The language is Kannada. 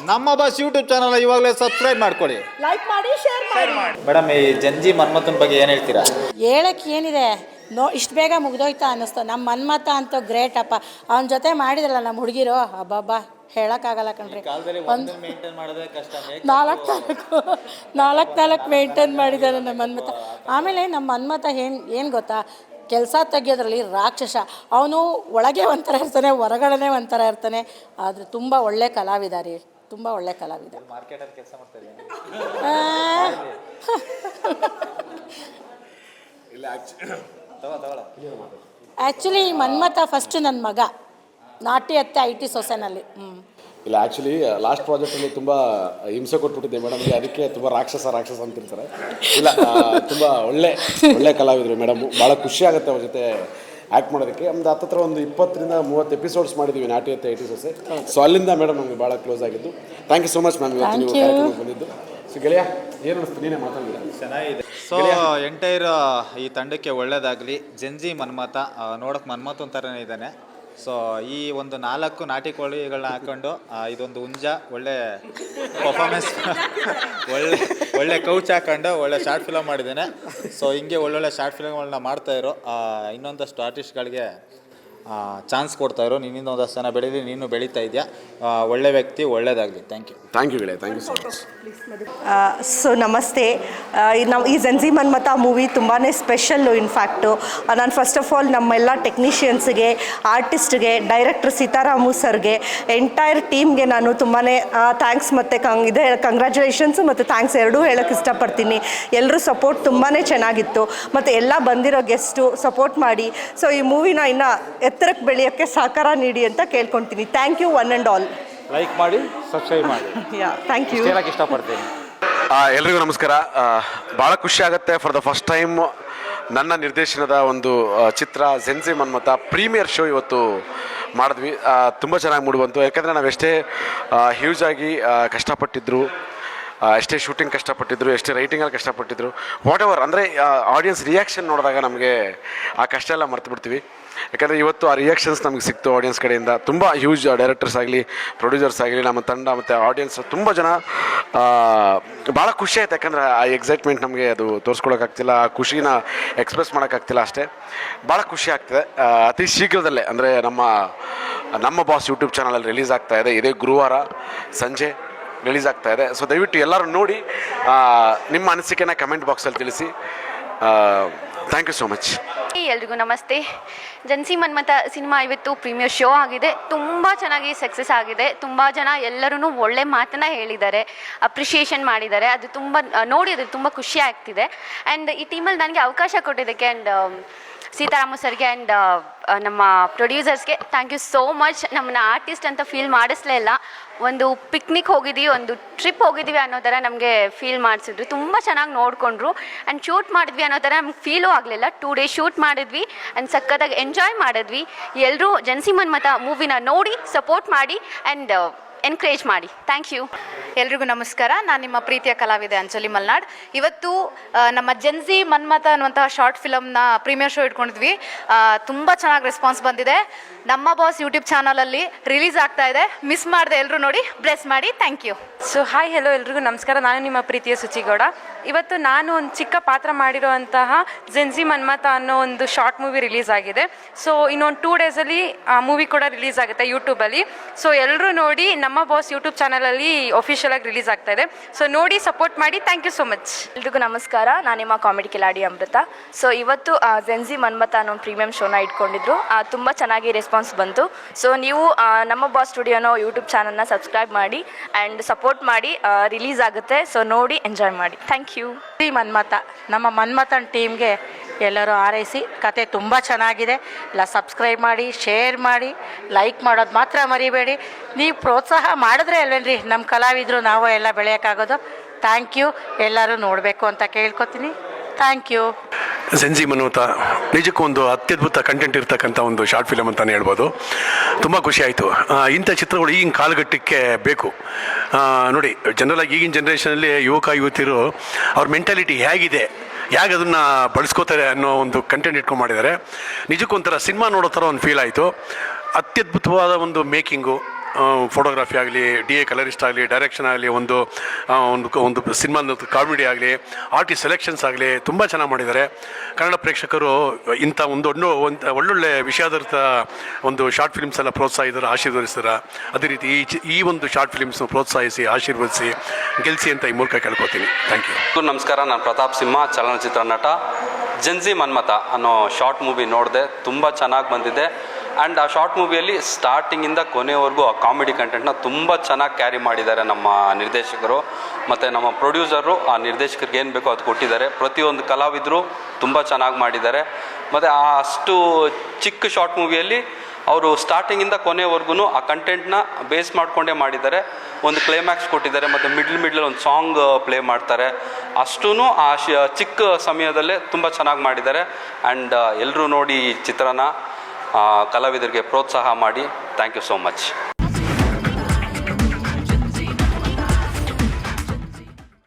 ನಮ್ಮ ಬಾಸ್ ಯೂಟ್ಯೂಬ್ ಚಾನಲ್ ಇವಾಗಲೇ ಸಬ್ಸ್ಕ್ರೈಬ್ ಮಾಡ್ಕೊಳ್ಳಿ, ಲೈಕ್ ಮಾಡಿ, ಶೇರ್ ಮಾಡಿ. ಮೇಡಮ್ ಈ ಜಂಜಿ ಮನ್ಮಥನ್ ಬಗ್ಗೆ ಏನು ಹೇಳ್ತೀರಾ? ಹೇಳಕ್ಕೆ ಏನಿದೆ, ಇಷ್ಟು ಬೇಗ ಮುಗ್ದೋಯ್ತಾ ಅನ್ನಿಸ್ತು. ನಮ್ಮ ಮನ್ಮಥ ಅಂತೂ ಗ್ರೇಟ್ ಅಪ್ಪ. ಅವನ ಜೊತೆ ಮಾಡಿದ್ರಲ್ಲ ನಮ್ಮ ಹುಡುಗಿರು, ಹಬ್ಬಬ್ಬಾ ಹೇಳೋಕ್ಕಾಗಲ್ಲ ಕಣ್ರಿ. ಒಂದು ನಾಲ್ಕು ಮೇಂಟೈನ್ ಮಾಡಿದ್ದಾರೆ ನಮ್ಮ ಮನ್ಮಥ. ಆಮೇಲೆ ನಮ್ಮ ಮನ್ಮಥ ಏನು ಗೊತ್ತಾ, ಕೆಲಸ ತೆಗಿಯೋದ್ರಲ್ಲಿ ರಾಕ್ಷಸ. ಅವನು ಒಳಗೆ ಒಂಥರ ಇರ್ತಾನೆ, ಹೊರಗಡೆ ಒಂಥರ ಇರ್ತಾನೆ. ಆದರೆ ತುಂಬ ಒಳ್ಳೆ ಕಲಾವಿದ ರೀ, ತುಂಬ ಒಳ್ಳೆ ಕಲಾವಿದ. ಕೆಲಸ ಮಾಡ್ತಾರೆ. ಆ್ಯಕ್ಚುಲಿ ಮನ್ಮಥ ಫಸ್ಟ್ ನನ್ನ ಮಗ ನಾಟಿ ಅತ್ತೆ IT ಸೊಸೆನಲ್ಲಿ. ಇಲ್ಲ, ಆ್ಯಕ್ಚುಲಿ ಲಾಸ್ಟ್ ಪ್ರಾಜೆಕ್ಟಲ್ಲಿ ತುಂಬ ಹಿಂಸೆ ಕೊಟ್ಬಿಟ್ಟಿದ್ದೆ ಮೇಡಮ್ಗೆ, ಅದಕ್ಕೆ ತುಂಬ ರಾಕ್ಷಸ ಅಂತಿರ್ತಾರೆ. ಇಲ್ಲ, ತುಂಬ ಒಳ್ಳೆ ಕಲಾವಿದರು ಮೇಡಮು. ಭಾಳ ಖುಷಿ ಆಗುತ್ತೆ ಅವ್ರ ಜೊತೆ ಆ್ಯಕ್ಟ್ ಮಾಡೋದಕ್ಕೆ. ಒಂದು ಹತ್ತಿರ ಒಂದು 20 to 30 ಎಪಿಸೋಡ್ಸ್ ಮಾಡಿದ್ದೀವಿ ನಾಟಿ ಅತ್ತೆ IT ಸೊಸೆ. ಸೊ ಅಲ್ಲಿಂದ ಮೇಡಮ್ ನಮಗೆ ಭಾಳ ಕ್ಲೋಸ್ ಆಗಿದ್ದು. Thank you so much ma'am, ಇವತ್ತು ನೀವು ಕಾರ್ಯಕ್ರಮಕ್ಕೆ ಬಂದಿದ್ದು. ಸೊ ಗೆಳೆಯ, ಏನು ಅನಿಸ್ತು, ನೀನೇ ಮಾತಾಡಿದ? ಚೆನ್ನಾಗಿದೆ. ಸೊ ಎಂಟೈರ್ ಈ ತಂಡಕ್ಕೆ ಒಳ್ಳೇದಾಗಲಿ. ಜಂಜಿ ಮನ್ಮಥ ನೋಡೋಕೆ ಮನ್ಮಥನ್ ಥರನೇ ಇದ್ದಾನೆ. ಸೊ ಈ ಒಂದು 4 ನಾಟಿ ಕೋಳಿಗಳನ್ನ ಹಾಕೊಂಡು ಇದೊಂದು ಹುಂಜ ಒಳ್ಳೆ ಪರ್ಫಾರ್ಮೆನ್ಸ್ ಒಳ್ಳೆ ಕೌಚ್ ಹಾಕೊಂಡು ಒಳ್ಳೆ ಶಾರ್ಟ್ ಫಿಲಮ್ ಮಾಡಿದ್ದೇನೆ. ಸೊ ಹಿಂಗೆ ಒಳ್ಳೊಳ್ಳೆ ಶಾರ್ಟ್ ಫಿಲಮ್ಗಳನ್ನ ಮಾಡ್ತಾಯಿರೋ ಇನ್ನೊಂದಷ್ಟು ಆರ್ಟಿಸ್ಟ್ಗಳಿಗೆ ಚಾನ್ಸ್ ಕೊಡ್ತಾಯಿರೋ. ನಿನ್ನಿಂದ ಒಂದಷ್ಟು ಜನ ಬೆಳೀಲಿ, ನೀನು ಬೆಳೀತಾ ಇದೆಯಾ. ಒಳ್ಳೆ ವ್ಯಕ್ತಿ, ಒಳ್ಳೇದಾಗಲಿ. ಥ್ಯಾಂಕ್ ಯು ಗೆಳೆಯ, thank you so much. So ನಮಸ್ತೆ. ನಾವು ಈ ಜಂಜಿ ಮನ್ಮಥ ಮೂವಿ ತುಂಬಾ ಸ್ಪೆಷಲ್ಲು. ಇನ್ಫ್ಯಾಕ್ಟು ನಾನು ಫಸ್ಟ್ ಆಫ್ ಆಲ್ ನಮ್ಮೆಲ್ಲ ಟೆಕ್ನಿಷಿಯನ್ಸ್ಗೆ, ಆರ್ಟಿಸ್ಟ್ಗೆ, ಡೈರೆಕ್ಟರ್ ಸೀತಾರಾಮು ಸರ್ಗೆ, ಎಂಟೈರ್ ಟೀಮ್ಗೆ ನಾನು ತುಂಬಾ ಥ್ಯಾಂಕ್ಸ್ ಮತ್ತು ಕಂಗ್ರ್ಯಾಚುಲೇಷನ್ಸು ಮತ್ತು ಥ್ಯಾಂಕ್ಸ್ ಎರಡೂ ಹೇಳೋಕ್ಕೆ ಇಷ್ಟಪಡ್ತೀನಿ. ಎಲ್ಲರೂ ಸಪೋರ್ಟ್ ತುಂಬಾ ಚೆನ್ನಾಗಿತ್ತು ಮತ್ತು ಎಲ್ಲ ಬಂದಿರೋ ಗೆಸ್ಟು ಸಪೋರ್ಟ್ ಮಾಡಿ ಸೊ ಈ ಮೂವಿನ ಇನ್ನು ಎತ್ತರಕ್ಕೆ ಬೆಳೆಯೋಕ್ಕೆ ಸಹಕಾರ ನೀಡಿ ಅಂತ ಕೇಳ್ಕೊತೀನಿ. Thank you one and all. Like ಮಾಡಿ, ಸಬ್ಸ್ಕ್ರೈಬ್ ಮಾಡಿ. Thank you. ಹೇಳಕ್ಕೆ ಇಷ್ಟಪಡ್ತೀನಿ. ಎಲ್ರಿಗೂ ನಮಸ್ಕಾರ. ಭಾಳ ಖುಷಿ ಆಗುತ್ತೆ. ಫಾರ್ ದ ಫಸ್ಟ್ ಟೈಮ್ ನನ್ನ ನಿರ್ದೇಶನದ ಒಂದು ಚಿತ್ರ ಜಂಜಿ ಮನ್ಮಥ ಪ್ರೀಮಿಯರ್ ಶೋ ಇವತ್ತು ಮಾಡಿದ್ವಿ. ತುಂಬ ಚೆನ್ನಾಗಿ ಮೂಡಿಬಂತು. ಯಾಕೆಂದರೆ ನಾವೆಷ್ಟೇ ಹ್ಯೂಜ್ ಆಗಿ ಕಷ್ಟಪಟ್ಟಿದ್ರು, ಎಷ್ಟೇ ಶೂಟಿಂಗ್ ಕಷ್ಟಪಟ್ಟಿದ್ರು, ಎಷ್ಟೇ ರೈಟಿಂಗಲ್ಲಿ ಕಷ್ಟಪಟ್ಟಿದ್ರು, ವಾಟ್ ಎವರ್, ಅಂದರೆ ಆಡಿಯನ್ಸ್ ರಿಯಾಕ್ಷನ್ ನೋಡಿದಾಗ ನಮಗೆ ಆ ಕಷ್ಟ ಎಲ್ಲ ಮರ್ತು ಬಿಡ್ತೀವಿ. ಯಾಕಂದರೆ ಇವತ್ತು ಆ ರಿಯಾಕ್ಷನ್ಸ್ ನಮಗೆ ಸಿಕ್ತು ಆಡಿಯನ್ಸ್ ಕಡೆಯಿಂದ. ತುಂಬ ಹ್ಯೂಜ್ ಡೈರೆಕ್ಟರ್ಸ್ ಆಗಲಿ, ಪ್ರೊಡ್ಯೂಸರ್ಸ್ ಆಗಲಿ, ನಮ್ಮ ತಂಡ ಮತ್ತು ಆಡಿಯನ್ಸ್ ತುಂಬ ಜನ ಭಾಳ ಖುಷಿ ಆಯ್ತು. ಯಾಕಂದರೆ ಆ ಎಕ್ಸೈಟ್ಮೆಂಟ್ ನಮಗೆ ಅದು ತೋರಿಸ್ಕೊಳಕ್ಕಾಗ್ತಿಲ್ಲ, ಆ ಖುಷಿನ ಎಕ್ಸ್ಪ್ರೆಸ್ ಮಾಡೋಕ್ಕಾಗ್ತಿಲ್ಲ ಅಷ್ಟೇ. ಭಾಳ ಖುಷಿ ಆಗ್ತಿದೆ. ಅತಿ ಶೀಘ್ರದಲ್ಲೇ ಅಂದರೆ ನಮ್ಮ ಬಾಸ್ ಯೂಟ್ಯೂಬ್ ಚಾನಲಲ್ಲಿ ರಿಲೀಸ್ ಆಗ್ತಾಯಿದೆ. ಇದೇ ಗುರುವಾರ ಸಂಜೆ ರಿಲೀಸ್ ಆಗ್ತಾಯಿದೆ. ಸೊ ದಯವಿಟ್ಟು ಎಲ್ಲರೂ ನೋಡಿ ನಿಮ್ಮ ಅನಿಸಿಕೆನ ಕಮೆಂಟ್ ಬಾಕ್ಸಲ್ಲಿ ತಿಳಿಸಿ. Thank you so much. ಎಲ್ರಿಗೂ ನಮಸ್ತೆ. ಜಂಜಿ ಮನ್ಮಥ ಸಿನಿಮಾ ಇವತ್ತು ಪ್ರೀಮಿಯರ್ ಶೋ ಆಗಿದೆ. ತುಂಬ ಚೆನ್ನಾಗಿ ಸಕ್ಸಸ್ ಆಗಿದೆ. ತುಂಬ ಜನ ಎಲ್ಲರೂ ಒಳ್ಳೆ ಮಾತನ್ನ ಹೇಳಿದ್ದಾರೆ, ಅಪ್ರಿಷಿಯೇಷನ್ ಮಾಡಿದ್ದಾರೆ. ಅದು ತುಂಬ ನೋಡಿದ್ರೆ ತುಂಬ ಖುಷಿ ಆಗ್ತಿದೆ. ಆ್ಯಂಡ್ ಈ ಟೀಮಲ್ಲಿ ನನಗೆ ಅವಕಾಶ ಕೊಟ್ಟಿದ್ದಕ್ಕೆ ಆ್ಯಂಡ್ ಸೀತಾರಾಮು ಸರ್ಗೆ ಆ್ಯಂಡ್ ನಮ್ಮ ಪ್ರೊಡ್ಯೂಸರ್ಸ್ಗೆ ಥ್ಯಾಂಕ್ ಯು ಸೋ ಮಚ್. ನಮ್ಮನ್ನ ಆರ್ಟಿಸ್ಟ್ ಅಂತ ಫೀಲ್ ಮಾಡಿಸ್ಲೇ ಇಲ್ಲ. ಒಂದು ಪಿಕ್ನಿಕ್ ಹೋಗಿದ್ವಿ, ಒಂದು ಟ್ರಿಪ್ ಹೋಗಿದ್ವಿ ಅನ್ನೋ ಥರ ನಮಗೆ ಫೀಲ್ ಮಾಡಿಸಿದ್ರು. ತುಂಬ ಚೆನ್ನಾಗಿ ನೋಡಿಕೊಂಡ್ರು. ಆ್ಯಂಡ್ ಶೂಟ್ ಮಾಡಿದ್ವಿ ಅನ್ನೋ ಥರ ನಮ್ಗೆ ಫೀಲೂ ಆಗಲಿಲ್ಲ. 2 days ಶೂಟ್ ಮಾಡಿದ್ವಿ ಆ್ಯಂಡ್ ಸಖತ್ತಾಗಿ ಎಂಜಾಯ್ ಮಾಡಿದ್ವಿ. ಎಲ್ಲರೂ ಜಂಜಿ ಮನ್ಮಥ ಮೂವಿನ ನೋಡಿ ಸಪೋರ್ಟ್ ಮಾಡಿ ಆ್ಯಂಡ್ ಎನ್ಕರೇಜ್ ಮಾಡಿ. Thank you. ಎಲ್ರಿಗೂ ನಮಸ್ಕಾರ. ನಾನು ನಿಮ್ಮ ಪ್ರೀತಿಯ ಕಲಾವಿದೆ ಅಂಜಲಿ ಮಲ್ನಾಡ್. ಇವತ್ತು ನಮ್ಮ ಜಂಜಿ ಮನ್ಮಥ ಅನ್ನುವಂತಹ ಶಾರ್ಟ್ ಫಿಲಮ್ನ ಪ್ರೀಮಿಯರ್ ಶೋ ಇಟ್ಕೊಂಡಿದ್ವಿ. ತುಂಬ ಚೆನ್ನಾಗಿ ರೆಸ್ಪಾನ್ಸ್ ಬಂದಿದೆ. ನಮ್ಮ ಬಾಸ್ ಯೂಟ್ಯೂಬ್ ಚಾನಲಲ್ಲಿ ರಿಲೀಸ್ ಆಗ್ತಾ ಇದೆ. ಮಿಸ್ ಮಾಡದೆ ಎಲ್ಲರೂ ನೋಡಿ ಬ್ಲೆಸ್ ಮಾಡಿ. Thank you. So hi, hello, ಎಲ್ರಿಗೂ ನಮಸ್ಕಾರ. ನಾನು ನಿಮ್ಮ ಪ್ರೀತಿಯ ಸುಚಿಗೌಡ. ಇವತ್ತು ನಾನು ಒಂದು ಚಿಕ್ಕ ಪಾತ್ರ ಮಾಡಿರುವಂತಹ ಜಂಜಿ ಮನ್ಮಥ ಅನ್ನೋ ಒಂದು ಶಾರ್ಟ್ ಮೂವಿ ರಿಲೀಸ್ ಆಗಿದೆ. ಸೊ ಇನ್ನೊಂದು 2 daysಲ್ಲಿ ಆ ಮೂವಿ ಕೂಡ ರಿಲೀಸ್ ಆಗುತ್ತೆ ಯೂಟ್ಯೂಬಲ್ಲಿ. ಸೊ ಎಲ್ಲರೂ ನೋಡಿ. ನಮ್ಮ ಬಾಸ್ ಯೂಟ್ಯೂಬ್ ಚಾನಲಲ್ಲಿ ಅಫಿಷಿಯಲ್ ಆಗಿ ರಿಲೀಸ್ ಆಗ್ತಾ ಇದೆ. ಸೊ ನೋಡಿ ಸಪೋರ್ಟ್ ಮಾಡಿ. Thank you so much. ಎಲ್ರಿಗೂ ನಮಸ್ಕಾರ. ನಾನು ನಿಮ್ಮ ಕಾಮಿಡಿ ಕಿಲಾಡಿ ಅಮೃತ. ಸೊ ಇವತ್ತು ಜಂಜಿ ಮನ್ಮಥ ಅನ್ನೋ ಪ್ರೀಮಿಯಂ ಶೋನ ಇಟ್ಕೊಂಡಿದ್ರು. ತುಂಬ ಚೆನ್ನಾಗಿ ರೆಸ್ಪಾನ್ಸ್ ಬಂತು. ಸೊ ನೀವು ನಮ್ಮ ಬಾಸ್ ಸ್ಟುಡಿಯೋನೋ ಯೂಟ್ಯೂಬ್ ಚಾನಲ್ನ ಸಬ್ಸ್ಕ್ರೈಬ್ ಮಾಡಿ ಆ್ಯಂಡ್ ಸಪೋರ್ಟ್ ಮಾಡಿ. ರಿಲೀಸ್ ಆಗುತ್ತೆ. ಸೊ ನೋಡಿ ಎಂಜಾಯ್ ಮಾಡಿ. Thank you. ಮನ್ಮಥ, ನಮ್ಮ ಮನ್ಮಥನ್ ಟೀಮ್ಗೆ ಎಲ್ಲರೂ ಹಾರೈಸಿ. ಕತೆ ತುಂಬ ಚೆನ್ನಾಗಿದೆ. ಎಲ್ಲ ಸಬ್ಸ್ಕ್ರೈಬ್ ಮಾಡಿ, ಶೇರ್ ಮಾಡಿ, ಲೈಕ್ ಮಾಡೋದು ಮಾತ್ರ ಮರಿಬೇಡಿ. ನೀವು ಪ್ರೋತ್ಸಾಹ ಮಾಡಿದ್ರೆ ಅಲ್ವೇನ್ರಿ ನಮ್ಮ ಕಲಾವಿದರು ನಾವು ಎಲ್ಲ ಬೆಳೆಯೋಕ್ಕಾಗೋದು. Thank you. ಎಲ್ಲರೂ ನೋಡಬೇಕು ಅಂತ ಕೇಳ್ಕೊತೀನಿ. Thank you. ಜಂಜಿ ಮನ್ಮಥ ನಿಜಕ್ಕೂ ಒಂದು ಅತ್ಯದ್ಭುತ ಕಂಟೆಂಟ್ ಇರ್ತಕ್ಕಂಥ ಒಂದು ಶಾರ್ಟ್ ಫಿಲಮ್ ಅಂತಲೇ ಹೇಳ್ಬೋದು. ತುಂಬ ಖುಷಿ ಆಯಿತು. ಇಂಥ ಚಿತ್ರಗಳು ಈಗಿನ ಕಾಲಘಟ್ಟಕ್ಕೆ ಬೇಕು. ನೋಡಿ, ಜನರಲಾಗಿ ಈಗಿನ ಜನ್ರೇಷನಲ್ಲಿ ಯುವತಿಯರು ಅವ್ರ ಮೆಂಟಾಲಿಟಿ ಹೇಗಿದೆ, ಹೇಗೆ ಅದನ್ನು ಬಳಸ್ಕೋತಾರೆ ಅನ್ನೋ ಒಂದು ಕಂಟೆಂಟ್ ಇಟ್ಕೊಂಡು ಮಾಡಿದ್ದಾರೆ. ನಿಜಕ್ಕೂ ಒಂಥರ ಸಿನಿಮಾ ನೋಡೋ ಥರ ಒಂದು ಫೀಲ್ ಆಯಿತು. ಅತ್ಯದ್ಭುತವಾದ ಒಂದು ಮೇಕಿಂಗು, ಫೋಟೋಗ್ರಫಿ ಆಗಲಿ, DA ಕಲರಿಸ್ಟ್ ಆಗಲಿ, ಡೈರೆಕ್ಷನ್ ಆಗಲಿ, ಒಂದು ಒಂದು ಸಿನಿಮಾದ ಕಾಮಿಡಿ ಆಗಲಿ, ಆರ್ಟಿಸ್ಟ್ ಸೆಲೆಕ್ಷನ್ಸ್ ಆಗಲಿ ತುಂಬ ಚೆನ್ನಾಗಿ ಮಾಡಿದ್ದಾರೆ. ಕನ್ನಡ ಪ್ರೇಕ್ಷಕರು ಇಂಥ ಒಂದು ಒಳ್ಳೊಳ್ಳೆ ವಿಷಯಾಧಾರಿತ ಒಂದು ಶಾರ್ಟ್ ಫಿಲ್ಮ್ಸ್ ಎಲ್ಲ ಪ್ರೋತ್ಸಾಹಿಸಿದ್ದಾರೆ, ಆಶೀರ್ವದಿಸ್ತಾರೆ. ಅದೇ ರೀತಿ ಈ ಒಂದು ಶಾರ್ಟ್ ಫಿಲ್ಮ್ಸ್ನ ಪ್ರೋತ್ಸಾಹಿಸಿ ಆಶೀರ್ವದಿಸಿ ಗೆಲ್ಲಿಸಿ ಅಂತ ಈ ಮೂಲಕ ಕೇಳ್ಕೊತೀನಿ. Thank you. ನಮಸ್ಕಾರ, ನಾನು ಪ್ರತಾಪ್ ಸಿಂಹ, ಚಲನಚಿತ್ರ ನಟ. ಜೆನ್ಜಿ ಮನ್ಮಥ ಅನ್ನೋ ಶಾರ್ಟ್ ಮೂವಿ ನೋಡಿದೆ, ತುಂಬ ಚೆನ್ನಾಗಿ ಬಂದಿದೆ. ಆ್ಯಂಡ್ ಆ ಶಾರ್ಟ್ ಮೂವಿಯಲ್ಲಿ ಸ್ಟಾರ್ಟಿಂಗಿಂದ ಕೊನೆವರೆಗೂ ಆ ಕಾಮಿಡಿ ಕಂಟೆಂಟ್ನ ತುಂಬ ಚೆನ್ನಾಗಿ ಕ್ಯಾರಿ ಮಾಡಿದ್ದಾರೆ ನಮ್ಮ ನಿರ್ದೇಶಕರು ಮತ್ತು ನಮ್ಮ ಪ್ರೊಡ್ಯೂಸರು. ಆ ನಿರ್ದೇಶಕರಿಗೆ ಏನು ಬೇಕೋ ಅದು ಕೊಟ್ಟಿದ್ದಾರೆ. ಪ್ರತಿಯೊಂದು ಕಲಾವಿದರು ತುಂಬ ಚೆನ್ನಾಗಿ ಮಾಡಿದ್ದಾರೆ. ಮತ್ತು ಆ ಅಷ್ಟು ಚಿಕ್ಕ ಶಾರ್ಟ್ ಮೂವಿಯಲ್ಲಿ ಅವರು ಸ್ಟಾರ್ಟಿಂಗಿಂದ ಕೊನೆವರೆಗೂ ಆ ಕಂಟೆಂಟ್ನ ಬೇಸ್ ಮಾಡಿಕೊಂಡೇ ಮಾಡಿದ್ದಾರೆ. ಒಂದು ಕ್ಲೈಮ್ಯಾಕ್ಸ್ ಕೊಟ್ಟಿದ್ದಾರೆ ಮತ್ತು ಮಿಡ್ಲ್ ಒಂದು ಸಾಂಗ್ ಪ್ಲೇ ಮಾಡ್ತಾರೆ. ಅಷ್ಟೂ ಆ ಚಿಕ್ಕ ಸಮಯದಲ್ಲೇ ತುಂಬ ಚೆನ್ನಾಗಿ ಮಾಡಿದ್ದಾರೆ. ಆ್ಯಂಡ್ ಎಲ್ಲರೂ ನೋಡಿ ಈ ಚಿತ್ರನ ಕಲಾವಿದರಿಗೆ ಪ್ರೋತ್ಸಾಹ ಮಾಡಿ. Thank you so much.